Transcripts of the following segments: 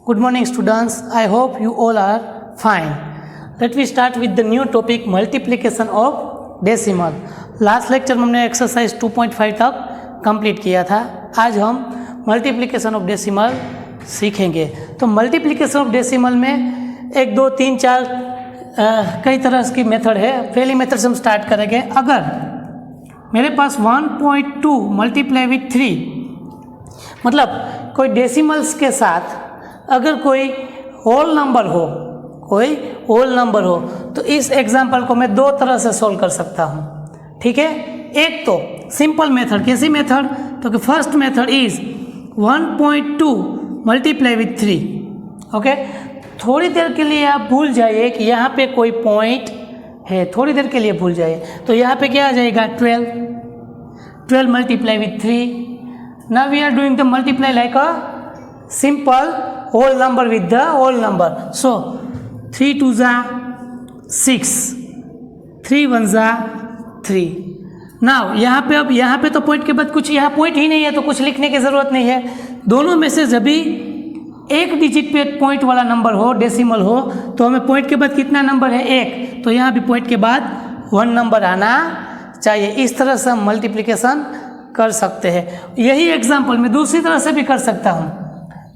Good morning students, I hope you all are fine. Let me start with the new topic multiplication of decimal. Last lecture में हमने exercise 2.5 तक complete किया था. आज हम multiplication of decimal सीखेंगे. तो मल्टीप्लिकेशन ऑफ डेसिमल में 1 2 3 4 कई तरह की मेथड है. पहली मेथड से हम स्टार्ट करेंगे. अगर मेरे पास 1.2 मल्टीप्लाई विथ 3 मतलब कोई डेसिमल्स के साथ अगर कोई होल नंबर हो तो इस एग्जाम्पल को मैं दो तरह से सॉल्व कर सकता हूँ. ठीक है, एक तो सिंपल मेथड. कैसी मेथड? तो कि first method is 1.2 multiply with 3. Okay, थोड़ी देर के लिए आप भूल जाइए कि यहाँ पे कोई पॉइंट है. थोड़ी देर के लिए भूल जाइए. तो यहाँ पे क्या आ जाएगा? 12 multiply with 3. Now we are doing the multiply like a simple whole number with the whole number. So 3 2s are 6, 3 1s are 3. Now यहाँ पे तो पॉइंट के बाद कुछ यहाँ पॉइंट ही नहीं है तो कुछ लिखने की ज़रूरत नहीं है. दोनों में से जब भी एक डिजिट पे पॉइंट वाला नंबर हो, डेसिमल हो, तो हमें पॉइंट के बाद कितना नंबर है? 1. तो यहाँ भी पॉइंट के बाद 1 नंबर आना चाहिए. इस तरह से हम मल्टीप्लिकेशन कर सकते हैं. यही एग्जाम्पल मैं दूसरी तरह से भी कर सकता हूँ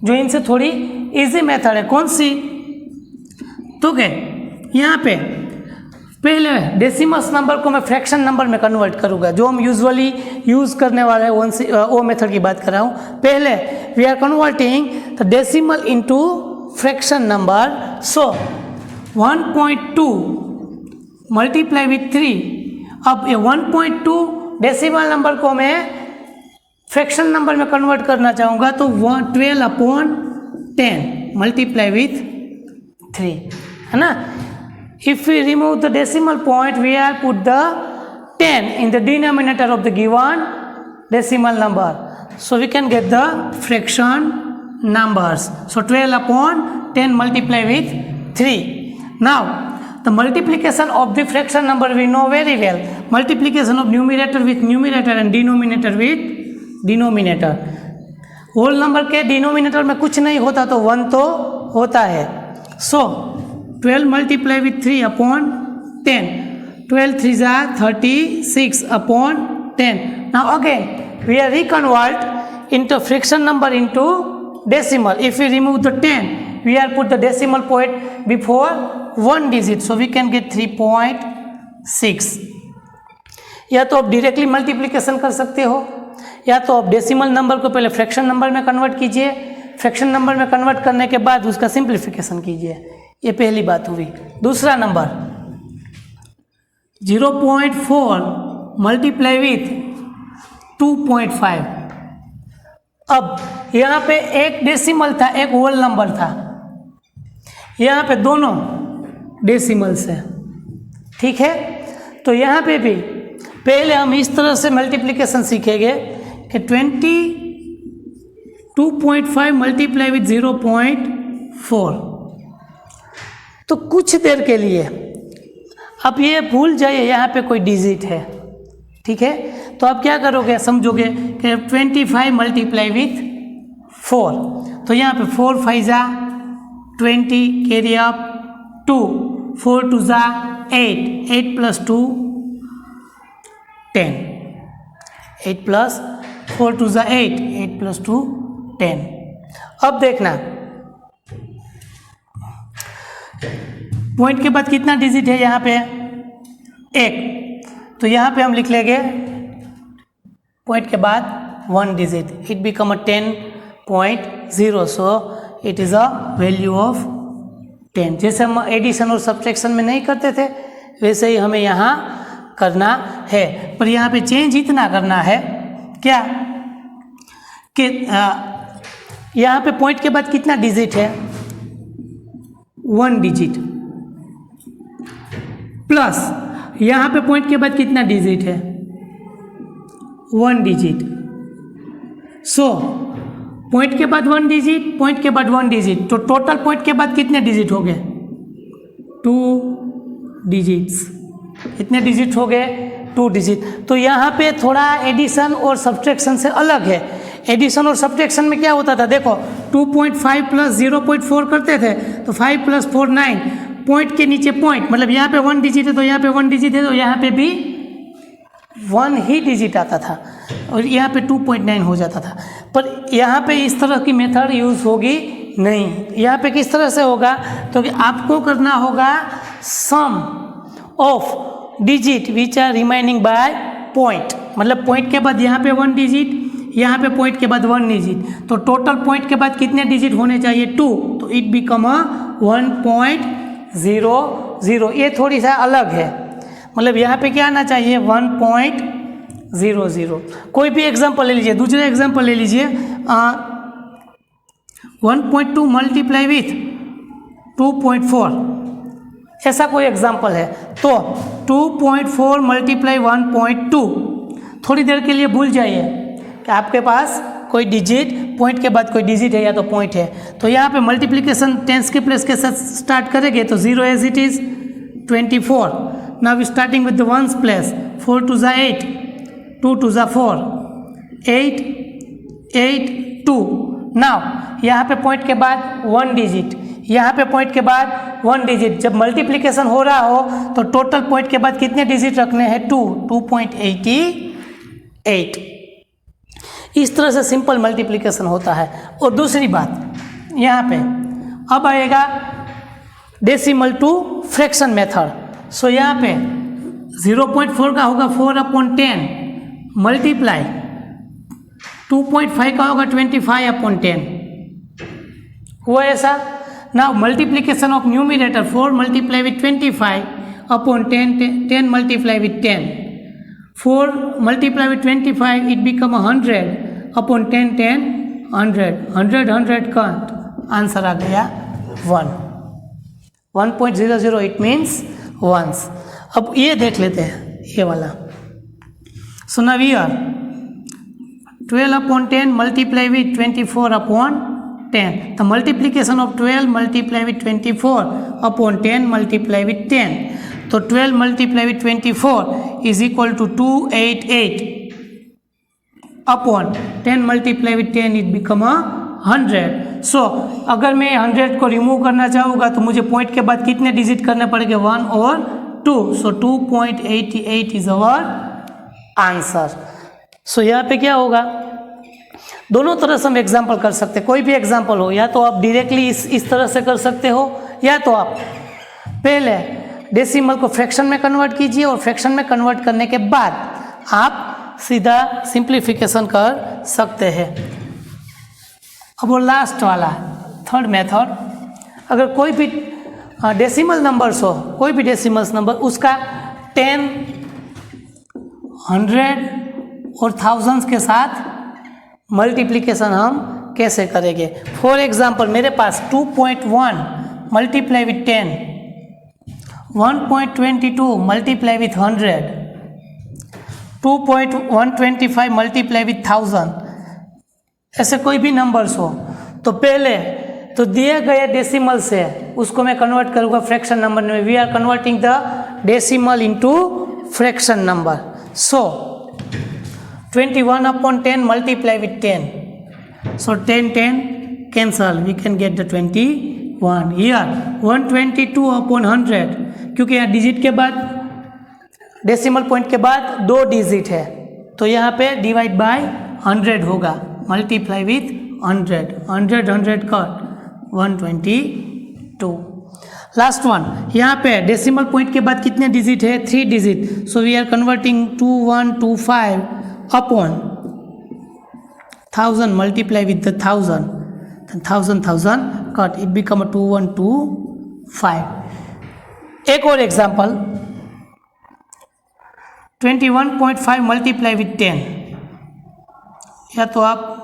जो इनसे थोड़ी इजी मेथड है. कौन सी? तो क्या यहाँ पे पहले डेसिमल्स नंबर को मैं फ्रैक्शन नंबर में कन्वर्ट करूँगा. जो हम यूजुअली यूज़ करने वाले हैं वो मेथड की बात कर रहा हूँ. पहले we are converting the decimal into fraction number. So 1.2 multiply with 3. अब ये 1.2 डेसिमल नंबर को मैं फ्रैक्शन नंबर में कन्वर्ट करना चाहूँगा तो 12/10 मल्टीप्लाई विथ 3 है ना. If we remove the decimal point we are put the 10 in the denominator of the given decimal number. So we can get the fraction numbers. So 12/10 multiply with 3. Now the multiplication of the fraction number we know very well. Multiplication of numerator with numerator and denominator with denominator. Whole number के denominator में कुछ नहीं होता तो 1 तो होता है. So 12 multiply with 3/10. 12 3s are 36/10. Now again we are reconvert into fraction number into decimal. If we remove the 10 we are put the decimal point before 1 digit. So we can get 3.6. या तो आप directly multiplication कर सकते हो या तो आप decimal number को पहले फ्रैक्शन नंबर में कन्वर्ट कीजिए. फ्रैक्शन नंबर में कन्वर्ट करने के बाद उसका सिंप्लीफिकेशन कीजिए. ये पहली बात हुई. दूसरा नंबर 0.4 मल्टीप्लाई विथ 2.5. अब यहाँ पे एक डेसिमल था, एक होल नंबर था. यहाँ पे दोनों डेसिमल्स हैं. ठीक है, तो यहाँ पे भी पहले हम इस तरह से मल्टीप्लिकेशन सीखेंगे कि 22.5 मल्टीप्लाई विथ 0.4. तो कुछ देर के लिए अब ये भूल जाइए यहाँ पे कोई डिजिट है. ठीक है, तो आप क्या करोगे? समझोगे कि 25 मल्टीप्लाई विथ 4. तो यहाँ पे 4 5 जा 20 कैरी अप 2. 4 2 जा 8. 8 + 2 10. 8 + 4 2 जा 8. 8 + 2 10. अब देखना पॉइंट के बाद कितना डिजिट है यहाँ पे? 1. तो यहाँ पे हम लिख लेंगे पॉइंट के बाद 1 digit. It become a 10.0. So it is a value of 10. जैसे हम एडिशन और सब्ट्रैक्शन में नहीं करते थे वैसे ही हमें यहाँ करना है. पर यहाँ पे चेंज इतना करना है क्या कि यहाँ पे पॉइंट के बाद कितना डिजिट है? 1 डिजिट. प्लस यहाँ पे पॉइंट के बाद कितना डिजिट है? 1 डिजिट. सो पॉइंट के बाद 1 डिजिट, पॉइंट के बाद 1 डिजिट, तो टोटल पॉइंट के बाद कितने डिजिट हो गए? 2 डिजिट्स. इतने डिजिट हो गए 2 डिजिट. तो यहाँ पे थोड़ा एडिशन और सब्ट्रैक्शन से अलग है. एडिशन और सब्ट्रैक्शन में क्या होता था, देखो 2.5 प्लस 0.4 करते थे तो 5 प्लस 4 9, पॉइंट के नीचे पॉइंट, मतलब यहाँ पे 1 डिजिट है तो यहाँ पे 1 डिजिट है तो यहाँ पे भी 1 ही डिजिट आता था और यहाँ पे 2.9 हो जाता था। पर यहाँ पे इस तरह की मेथड यूज़ होगी नहीं। यहाँ पे किस तरह से होगा, तो कि आपको करना होगा sum of digit which are remaining by point, मतलब पॉइंट के बाद यहाँ पे 1 डिजिट, यहाँ पे पॉइंट के बाद 1 डिजिट, तो टोटल पॉइंट के बाद कितने डिजिट होने चाहिए 2, तो इट बिकम 1.00। ये थोड़ी सा अलग है, मतलब यहाँ पे क्या आना चाहिए 1.00। कोई भी एग्जांपल ले लीजिए, दूसरा एग्जांपल ले लीजिए 1.2 मल्टीप्लाई विथ 2.4, ऐसा कोई एग्जांपल है तो 2.4 मल्टीप्लाई 1.2, थोड़ी देर के लिए भूल जाइए कि आपके पास कोई डिजिट, पॉइंट के बाद कोई डिजिट है या तो पॉइंट है, तो यहाँ पे मल्टीप्लिकेशन टेंस के प्लेस के साथ स्टार्ट करेंगे तो 0 as it is 24। Now starting with the ones place, 4 two ज़ा 8, 2 टू ज़ा 4, 8 8 2। नाउ यहाँ पे पॉइंट के बाद 1 डिजिट, यहाँ पे पॉइंट के बाद 1 डिजिट, जब मल्टीप्लिकेशन हो रहा हो तो टोटल पॉइंट के बाद कितने डिजिट रखने हैं 2.88। इस तरह से सिंपल मल्टीप्लिकेशन होता है। और दूसरी बात यहाँ पे अब आएगा डेसिमल टू फ्रैक्शन मेथड। सो यहाँ पे 0.4 का होगा 4/10 मल्टीप्लाई 2.5 का होगा 25/10, हुआ ऐसा। Now multiplication of numerator 4 multiply with 25/10, 10 multiply with 10, 4 multiply with 25 it become 100/10, 10 100 का आंसर आ गया 1.00, इट मीन्स वंस। अब ये देख लेते हैं ये वाला। So now here 12/10 multiply with 24/10, the multiplication of 12 multiply with 24/10 multiply with 10, तो 12 multiply with 24 is equal to 288/10 multiply with 10 it become 100। सो अगर मैं 100 को रिमूव करना चाहूँगा तो मुझे पॉइंट के बाद कितने डिजिट करने पड़ेंगे 1 और 2, सो 2.88 इज अवर आंसर। सो यहाँ पे क्या होगा, दोनों तरह से हम एग्जाम्पल कर सकते हैं। कोई भी एग्जाम्पल हो, या तो आप डायरेक्टली इस तरह से कर सकते हो, या तो आप पहले डेसिमल को फ्रैक्शन में कन्वर्ट कीजिए और फ्रैक्शन में कन्वर्ट करने के बाद आप सीधा सिंप्लीफिकेशन कर सकते हैं। अब वो लास्ट वाला थर्ड मेथड, अगर कोई भी डेसिमल नंबर्स हो, कोई भी डेसिमल्स नंबर, उसका 10, 100 और थाउजेंड्स के साथ मल्टीप्लिकेशन हम कैसे करेंगे। फॉर एग्जांपल मेरे पास 2.1 multiply with 10, 1.22 multiply with 100, 2.125 multiply with 1000, ऐसे कोई भी नंबर्स हो तो पहले तो दिए गए डेसिमल से उसको मैं कन्वर्ट करूँगा फ्रैक्शन नंबर में। We are converting the decimal into fraction number. So 21/10 multiply with 10, so 10 cancel, we can get the 21। here 122/100, क्योंकि यहाँ डिजिट के बाद डेसिमल पॉइंट के बाद 2 डिजिट है तो यहाँ पे डिवाइड बाय 100 होगा, multiply with 100, 100 cut 122। Last one, यहाँ पे डेसिमल पॉइंट के बाद कितने डिजिट है 3 digit, so we are converting 2125/1000 multiply with the 1000, then 1000 cut, it become a 2125। एक और एग्जाम्पल 21.5 मल्टीप्लाई विथ 10, या तो आप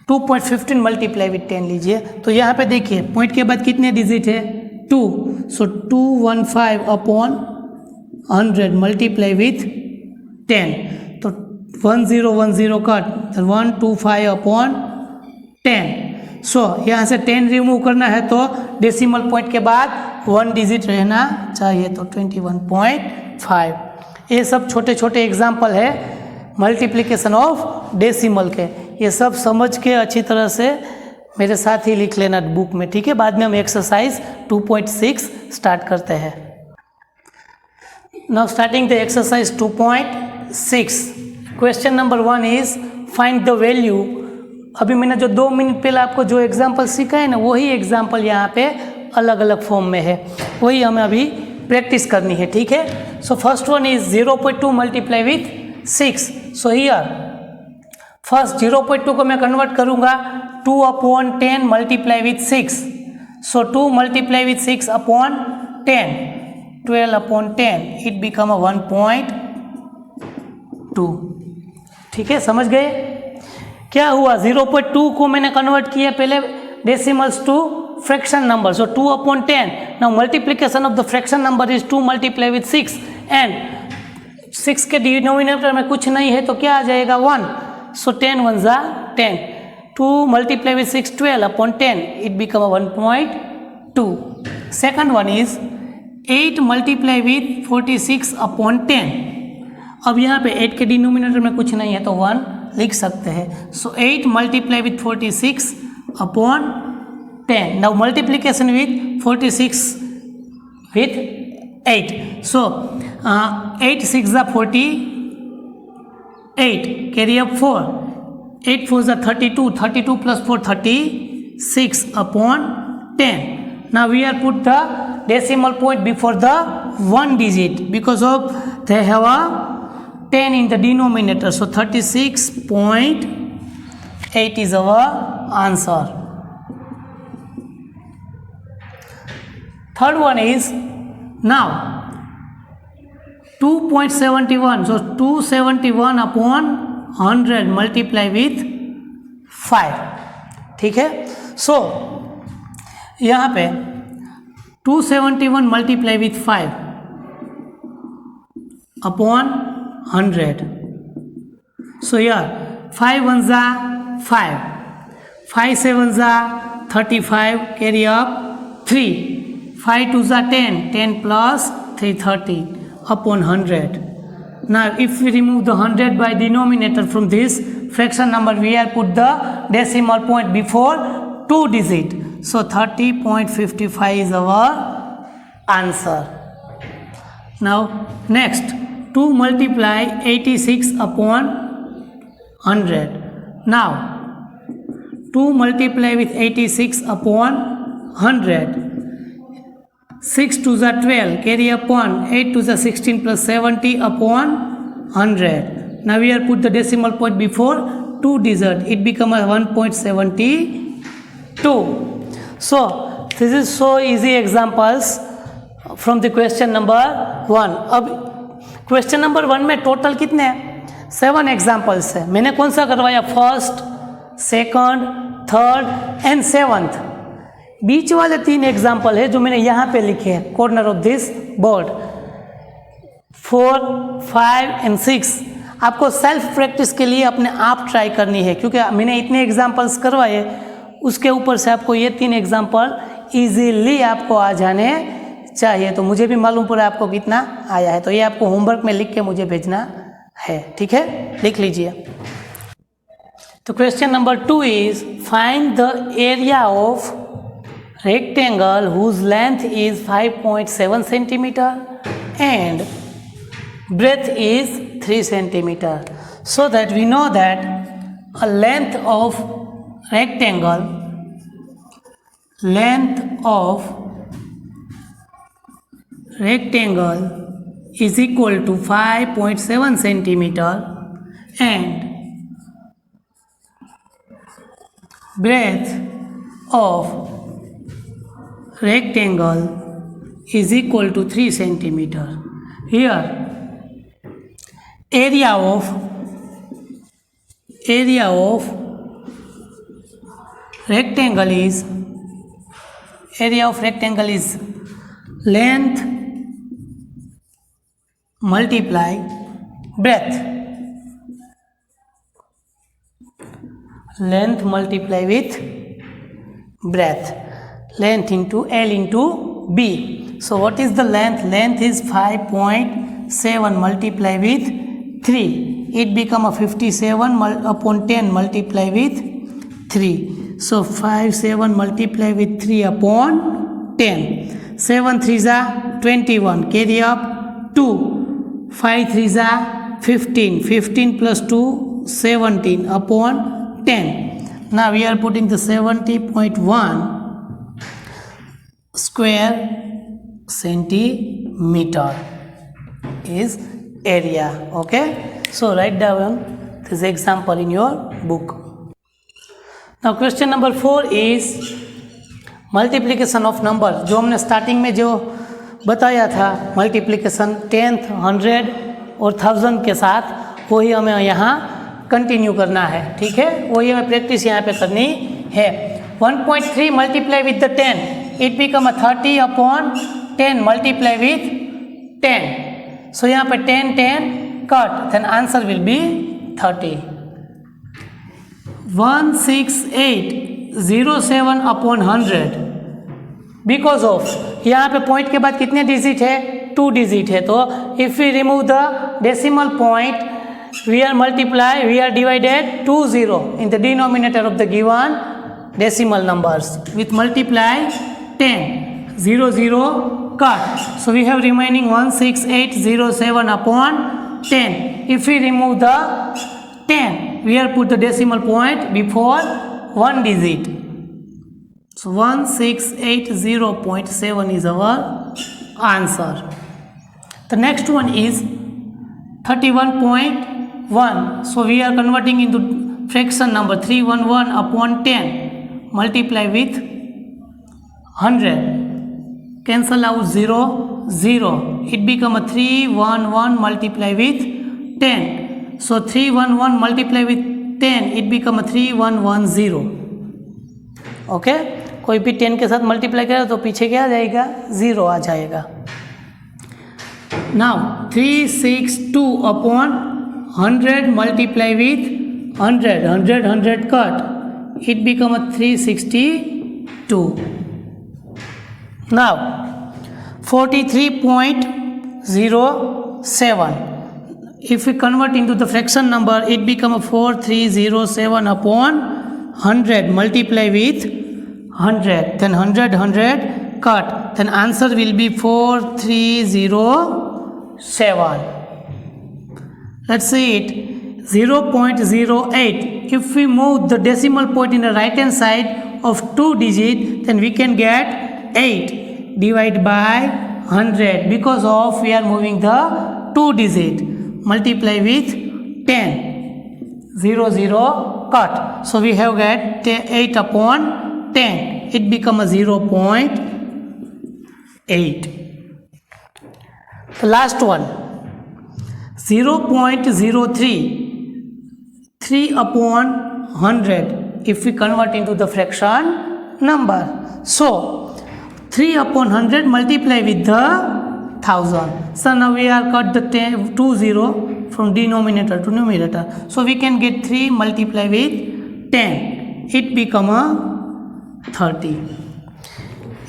2.15 मल्टीप्लाई विथ 10 लीजिए। तो यहाँ पे देखिए पॉइंट के बाद कितने डिजिट है 2, सो 215/100 मल्टीप्लाई विथ 10, तो 1010 कट 125/10। सो यहाँ से 10 रिमूव करना है तो डेसिमल पॉइंट के बाद 1 डिजिट रहना चाहिए, तो 21.5। ये सब छोटे छोटे एग्जाम्पल है, मल्टीप्लिकेशन ऑफ डेसिमल के। ये सब समझ के अच्छी तरह से मेरे साथ ही लिख लेना बुक में, ठीक है। बाद में हम एक्सरसाइज 2.6 स्टार्ट करते हैं। Now starting the exercise 2.6। Question number 1 is find the value. अभी मैंने जो 2 मिनट पहले आपको जो एग्जाम्पल सीखा है ना, वही एग्जाम्पल यहाँ पे अलग अलग फॉर्म में है, वही हमें अभी प्रैक्टिस करनी है, ठीक है। So first one is 0.2 multiply with 6। So here first 0.2 को मैं कन्वर्ट करूँगा 2/10 multiply with 6। So 2 multiply with 6/10, 12/10, it become 1.2, ठीक है। समझ गए क्या हुआ? 0.2 को मैंने कन्वर्ट किया पहले decimals to fraction number, so 2/10। Now multiplication of the fraction number is 2 multiply with 6 and 6 के डिनोमिनेटर में कुछ नहीं है तो क्या आ जाएगा 1। सो 10 1 जा 10, 2 multiply with 6 12/10, it become 1.2। Second one is 8 multiply with 46/10। अब यहाँ पे 8 के डिनोमिनेटर में कुछ नहीं है तो 1 लिख सकते हैं। सो 8 multiply with 46/10। Now multiplication with 46 with 8। सो 8 6 जा 48, कैरी अप 4, 8 4 जा 32, 32 plus 4 36/10. Now we are put the decimal point before the 1 digit because of they have a 10 in the denominator. So 36.8 is our answer. Third one is now 2.71. So 271/100 multiply with 5, ठीक है। सो यहाँ पे 271 multiply with 5/100। सो यार 5 1 जा 5, 5 7 जा 35, carry up 3, 5 2 जा 10, 10 plus 3 30/100. Now if we remove the 100 by denominator from this fraction number, we have put the decimal point before 2 digit. So 30.55 is our answer. Now next 2 multiply 86/100. Now 2 multiply with 86/100. 6 2 is 12, carry up 1, 8 2 is 16 plus 70/100. Now we are put the decimal point before 2 digit, it become a 1.72. So this is so easy examples from the question number 1. अब question number 1 में total कितने हैं? 7 examples है। मैंने कौन सा करवाया? First, second, third and seventh. बीच वाले 3 एग्जाम्पल है जो मैंने यहाँ पे लिखे हैं corner of this board. 4 5 and 6 आपको सेल्फ प्रैक्टिस के लिए अपने आप ट्राई करनी है, क्योंकि मैंने इतने एग्जाम्पल्स करवाए, उसके ऊपर से आपको ये 3 एग्जाम्पल इजीली आपको आ जाने चाहिए। तो मुझे भी मालूम पड़ा आपको कितना आया है, तो ये आपको होमवर्क में लिख के मुझे भेजना है, ठीक है। लिख लीजिए। तो question number 2 is find the area of rectangle whose length is 5.7 centimeter and breadth is 3 centimeter. So that we know that a length of rectangle is equal to 5.7 centimeter and breadth of rectangle is equal to 3 centimeter. Here area of rectangle is length multiply breadth. Length multiply with breadth. Length into L into B. So what is the length? Length is 5.7 multiply with 3. it become a 57 upon 10 multiply with 3. So 5 7 multiply with 3 upon 10. 7 3s are 21, carry up 2. 5 3s are 15, 15 plus 2 17 upon 10. Now we are putting the 70.1 square centimeter is area. Okay, so write down this example in your book. Now question number 4 is multiplication of number. जो हमने starting में जो बताया था multiplication 10th 100 और 1000 के साथ, वही हमें यहाँ कंटिन्यू करना है. ठीक है, वही हमें प्रैक्टिस यहाँ पे करनी है. 1.3 multiply with the 10, it become a 30 upon 10 multiply with 10. सो यहाँ पे 10 10 cut, then answer will be 30. 16807 upon 100, because of यहाँ पे पॉइंट के बाद कितने डिजिट है? 2 डिजिट है. तो if we remove the decimal point, we are divided 2 0 in the denominator of the given decimal numbers with multiply 10 0 0 cut. So we have remaining 16807 upon 10. If we remove the 10, we are put the decimal point before one digit. So 1680.7 is our answer. The next one is 31.1. So we are converting into fraction number 311 upon 10 multiply with 100. Cancel out 0 0. It become a 311 multiply with 10. So 311 multiply with 10, it become a 3110. Okay, कोई भी 10 के साथ multiply करेगा तो पीछे क्या आ जाएगा? 0 आ जाएगा. Now 362 upon 100 multiply with 100 100 100 cut, it become a 362. Now 43.07, if we convert into the fraction number, it become a 4307 upon 100 multiply with 100, then 100 100 cut, then answer will be 4307. Let's see it. 0.08. If we move the decimal point in the right hand side of 2 digit, then we can get 8 divided by 100. Because of we are moving the 2 digit, multiply with 10 0 0 cut. So we have got 8 upon 10, it become a 0.8. The last one, 0.03, 3 upon 100, if we convert into the fraction number. So 3 upon 100 multiply with the 1000. So now we are cut the 2 0 from denominator to numerator. So we can get 3 multiply with 10, it become a 30.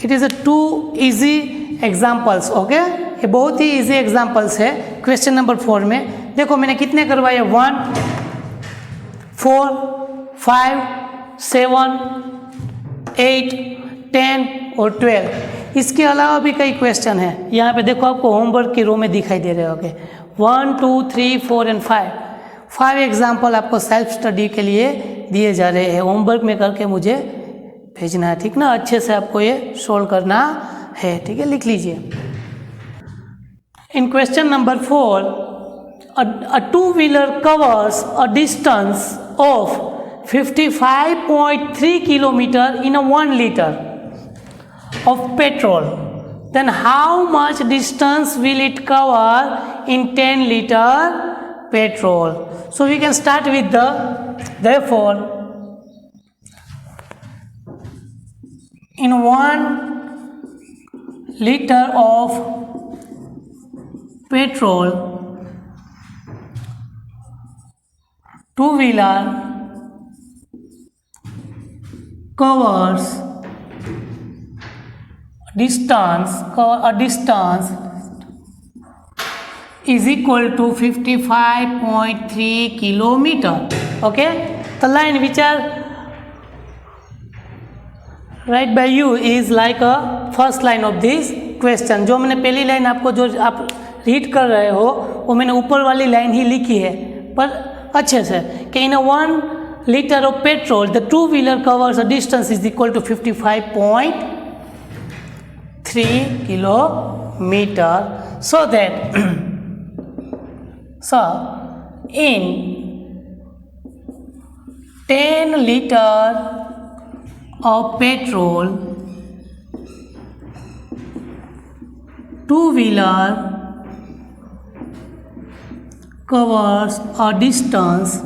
It is a 2 easy examples. Okay, ये बहुत ही easy examples है. Question number 4 में देखो मैंने कितने करवाए? 1 4 5 7 8 10 और 12. इसके अलावा भी कई क्वेश्चन हैं. यहाँ पे देखो आपको होमवर्क की रो में दिखाई दे रहे होंगे 1 2 3 4 एंड 5 एग्जाम्पल आपको सेल्फ स्टडी के लिए दिए जा रहे हैं. होमवर्क में करके मुझे भेजना है. ठीक ना, अच्छे से आपको ये सोल्व करना है. ठीक है, लिख लीजिए. इन question number 4, a two-wheeler covers a distance of 55.3 kilometer in a 1 liter of petrol. Then how much distance will it cover in 10 liter petrol? So we can start with the therefore in 1 liter of petrol, two-wheeler covers a distance is equal to 55.3 kilometer. Okay, the line which are right by you is like a first line of this question. जो मैंने पहली line आपको जो आप read कर रहे हो वो मैंने ऊपर वाली लाइन ही लिखी है, पर अच्छे से कि इन 1 liter of petrol the two wheeler covers a distance is equal to 55.3 kilometer. So that so in 10 liter of petrol, two wheeler covers a distance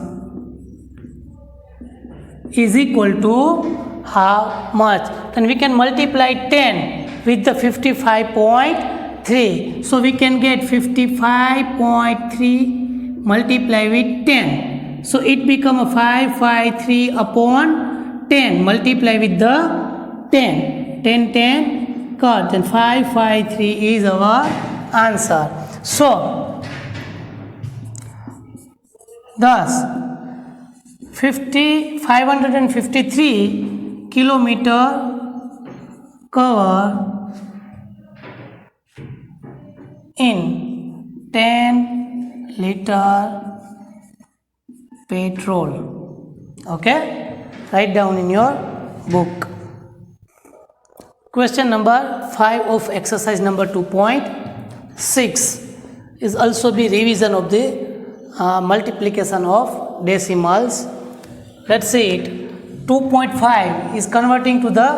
is equal to how much? Then we can multiply 10 with the 55.3. So we can get 55.3 multiply with 10. So it become a 553 upon 10 multiply with the 10. 10 cut. Then 553 is our answer. So thus 553 kilometer cover in 10 liter petrol. Okay, write down in your book. Question number 5 of exercise number 2.6 is also the revision of the multiplication of decimals. Let's see it. 2.5 is converting to the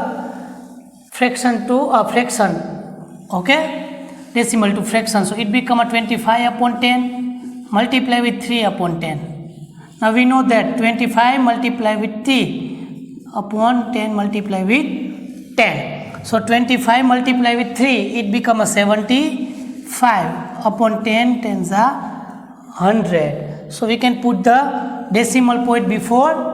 fraction to a fraction. Okay, decimal to fraction. So it become a 25 upon 10 multiply with 3 upon 10. Now we know that 25 multiply with 3 upon 10 multiply with 10. So 25 multiply with 3, it become a 75 upon 10, 10 is a 100. So we can put the decimal point before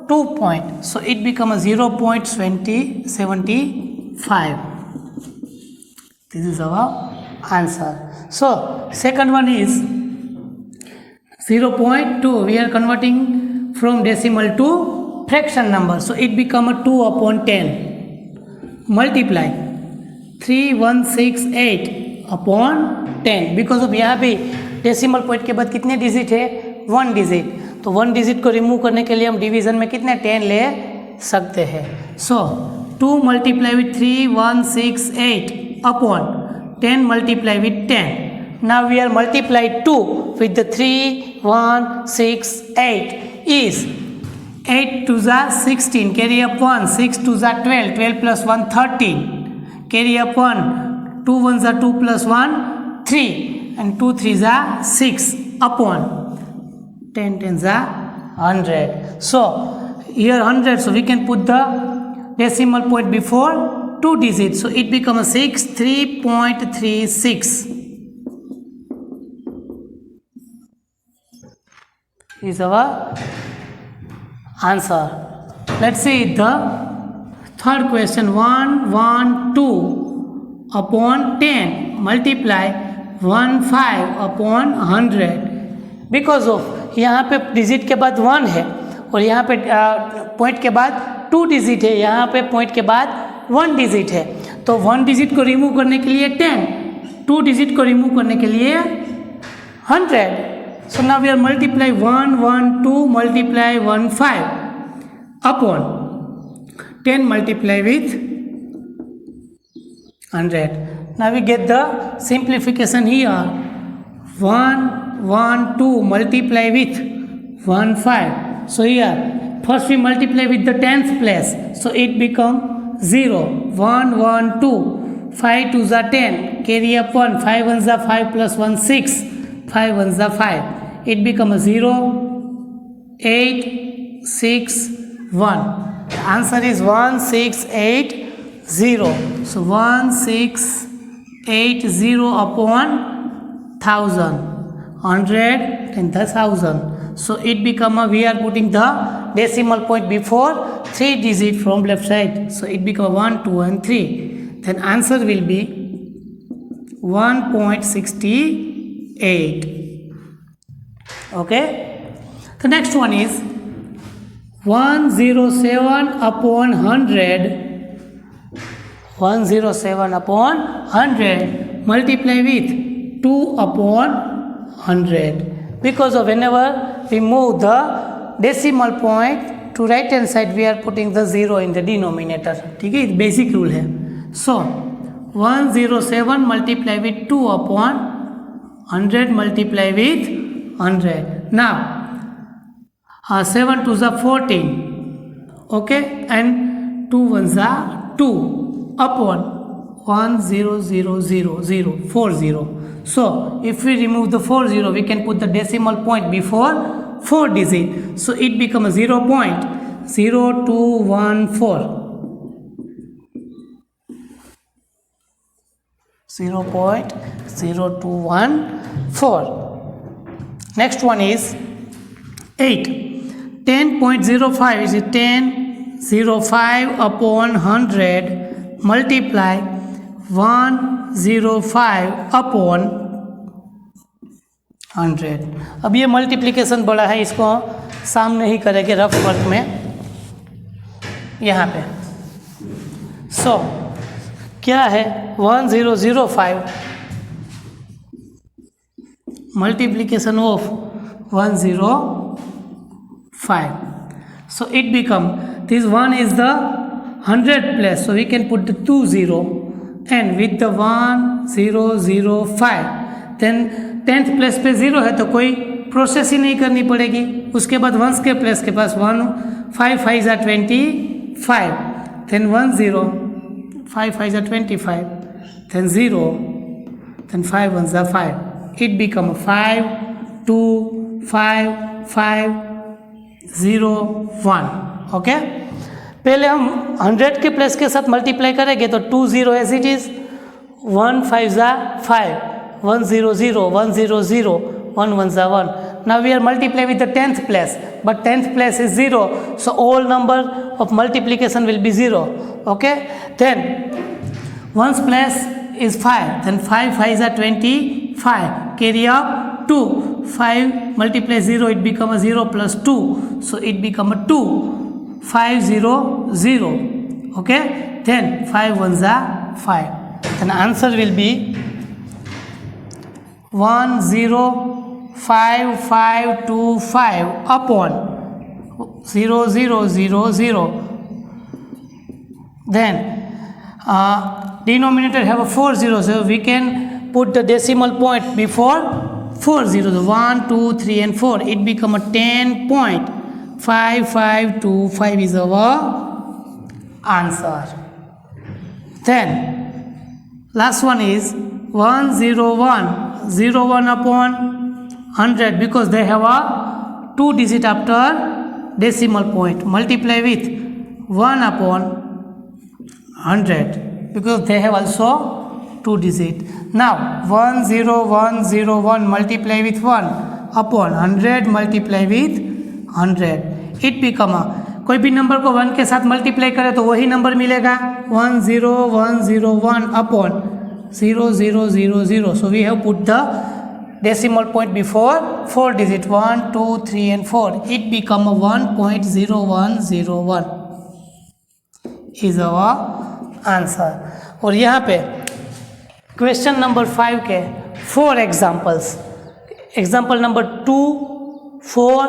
2 point. So it become a 0.2075. This is our answer. So second one is 0.2. We are converting from decimal to fraction number. So it become a 2 upon 10. Multiply 3168 upon 10. Because of यहाँ पे decimal point के बाद कितने digit है? 1 digit. तो 1 digit को remove करने के लिए हम डिवीजन में कितने 10 ले सकते हैं. So 2 multiply with 3168 upon 10 multiply with 10. Now we are multiply 2 with the 3168 is 8 2 जा 16, carry up 1, 6 2 जा 12, 12 plus 1 13, carry up 1, 2 1 जा 2 plus 1 3, and 2 3 जा 6 upon 10 10 जा 100. So here 100, so we can put the decimal point before 2 digits. So it become a 63.36 is our answer. Let's see the third question. 112 upon 10 multiply 15 upon 100. Because of यहाँ पे digit के बाद 1 है और यहाँ पे पॉइंट के बाद 2 डिजिट है, यहाँ पे पॉइंट के बाद 1 डिजिट है. तो 1 डिजिट को रिमूव करने के लिए 10, 2 डिजिट को रिमूव करने के लिए 100. So now we are multiply 112 multiply 15 upon 10 multiply with 100. Now we get the simplification here. 112 multiply with 15. So here first we multiply with the tens place. So it become 0. 112. 5 2 is 10. Carry up 1. 5 1 is 5 plus 1 6. 5 1 is 5. It become a 0 8 6 1. The answer is 1680. So 1680 upon 1000, 100 and 10,000. So it become a, we are putting the decimal point before 3 digit from left side. So it become 1 2 and 3. Then answer will be 1.68 8. Okay, the next one is 107 upon 100. 107 upon 100 multiply with 2 upon 100, because of whenever we move the decimal point to right hand side we are putting the 0 in the denominator. ठीक है, basic rule है. So 107 multiply with 2 upon 100 multiply with 100. Now 7 2s are 14, okay, and 2 1s are 2 upon 10000 40. So if we remove the 40 we can put the decimal point before 4 digit, so it becomes 0.0214. 0.0214. Next one is 8. 10.05 is 10.05 upon 100 multiply 105 upon 100. अब ये multiplication बड़ा है, इसको सामने ही करेंगे rough work में यहाँ पे. सो क्या है 1005 multiplication of 105. So it become, this one is the 100 place, so we can put the 20 and with the 1005, then 10th place पे 0 है तो कोई प्रोसेस ही नहीं करनी पड़ेगी. उसके बाद वंस के प्लेस के पास 1 5 5 are 25, then 1 0 5 5 are 25, then 0, then 5 1s are 5. It become 5 2 5 5 0 1. Okay, पहले हम 100 के प्लेस के साथ मल्टीप्लाई करेंगे तो 2 0 as it is, 1 5 5 1 0 0 1 0 0 1 1 1. Now we are multiply with the 10th place, but 10th place is 0, so all number of multiplication will be 0. Okay, then 1's place is 5, then 5 5s are 25, carry up 2, 5 multiply 0 it become a 0 plus 2, so it become a 2 5 0 0. Okay, then 5 1s are 5, then answer will be 10525 upon 0000. Then denominator have a 4 zeros, so we can put the decimal point before 4 zeros, 1 2 3 and 4. It become a 10.5525 is our answer. Then last one is 101 upon 100, because they have a 2 digit after decimal point, multiply with 1 upon 100, because they have also 2 digit. Now 10101 multiply with 1 upon 100 multiply with 100. It become a, कोई भी number को 1 के साथ multiply करे तो वही number मिलेगा, 10101 upon 0000. So we have put the decimal point before 4 digit, 1 2 3 and 4. It become a 1.0101 is our answer. और यहाँ पे क्वेश्चन नंबर 5 के 4 examples, example number 2 4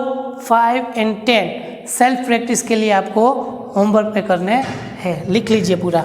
5 and 10 self practice के लिए आपको होमवर्क पे करने हैं. लिख लीजिए पूरा.